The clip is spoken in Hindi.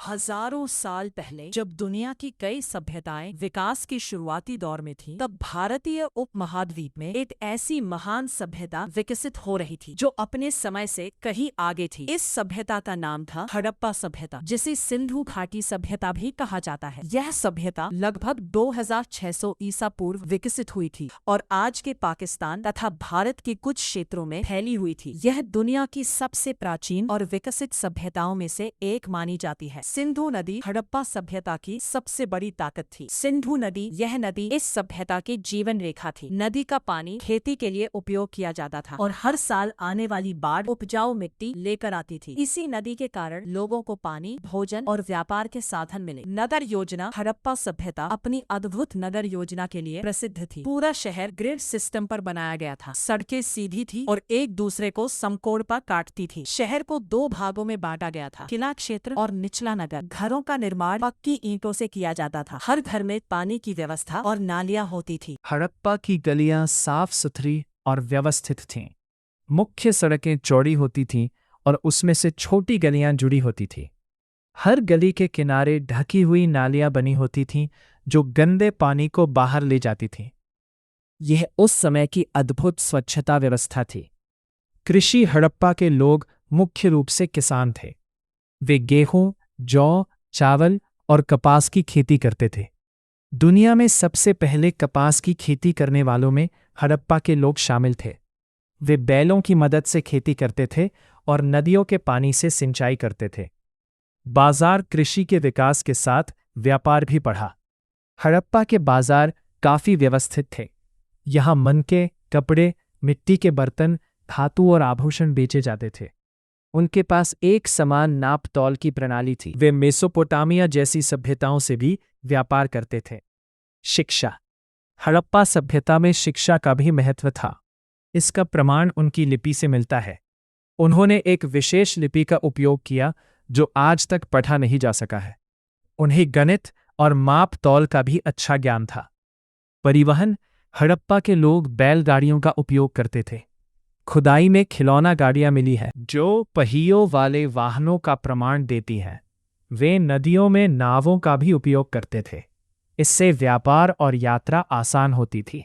हजारों साल पहले जब दुनिया की कई सभ्यताएं विकास के शुरुआती दौर में थीं, तब भारतीय उपमहाद्वीप में एक ऐसी महान सभ्यता विकसित हो रही थी जो अपने समय से कहीं आगे थी। इस सभ्यता का नाम था हड़प्पा सभ्यता, जिसे सिंधु घाटी सभ्यता भी कहा जाता है। यह सभ्यता लगभग 2600 ईसा पूर्व विकसित हुई थी और आज के पाकिस्तान तथा भारत के कुछ क्षेत्रों में फैली हुई थी। यह दुनिया की सबसे प्राचीन और विकसित सभ्यताओं में से एक मानी जाती है। सिंधु नदी हड़प्पा सभ्यता की सबसे बड़ी ताकत थी। सिंधु नदी, यह नदी इस सभ्यता की जीवन रेखा थी। नदी का पानी खेती के लिए उपयोग किया जाता था और हर साल आने वाली बाढ़ उपजाऊ मिट्टी लेकर आती थी। इसी नदी के कारण लोगों को पानी, भोजन और व्यापार के साधन मिले। नगर योजना हड़प्पा सभ्यता अपनी अद्भुत नगर योजना के लिए प्रसिद्ध थी। पूरा शहर ग्रिड सिस्टम पर बनाया गया था। सड़कें सीधी थी और एक दूसरे को समकोण पर काटती थी। शहर को 2 भागों में बांटा गया था, किला क्षेत्र और निचला नगर। घरों का निर्माण पक्की ईंटों से किया जाता था। हर घर में पानी की व्यवस्था और नालियां होती थी। हड़प्पा की गलियां साफ सुथरी और व्यवस्थित थीं। मुख्य सड़कें चौड़ी होती थीं और उसमें से छोटी गलियां जुड़ी होती थीं। हर गली के किनारे ढकी हुई नालियां बनी होती थीं जो गंदे पानी को बाहर ले जाती थीं। यह उस समय की अद्भुत स्वच्छता व्यवस्था थी। कृषि हड़प्पा के लोग मुख्य रूप से किसान थे। वे गेहूं, जौ, चावल और कपास की खेती करते थे। दुनिया में सबसे पहले कपास की खेती करने वालों में हड़प्पा के लोग शामिल थे। वे बैलों की मदद से खेती करते थे और नदियों के पानी से सिंचाई करते थे। बाजार कृषि के विकास के साथ व्यापार भी बढ़ा। हड़प्पा के बाजार काफी व्यवस्थित थे। यहाँ मनके, कपड़े, मिट्टी के बर्तन, धातु और आभूषण बेचे जाते थे। उनके पास एक समान नाप तौल की प्रणाली थी। वे मेसोपोटामिया जैसी सभ्यताओं से भी व्यापार करते थे। शिक्षा। हड़प्पा सभ्यता में शिक्षा का भी महत्व था। इसका प्रमाण उनकी लिपि से मिलता है। उन्होंने एक विशेष लिपि का उपयोग किया जो आज तक पढ़ा नहीं जा सका है। उन्हें गणित और माप तौल का भी अच्छा ज्ञान था। परिवहन। हड़प्पा के लोग बैलगाड़ियों का उपयोग करते थे। खुदाई में खिलौना गाड़ियां मिली है जो पहियों वाले वाहनों का प्रमाण देती हैं। वे नदियों में नावों का भी उपयोग करते थे। इससे व्यापार और यात्रा आसान होती थी।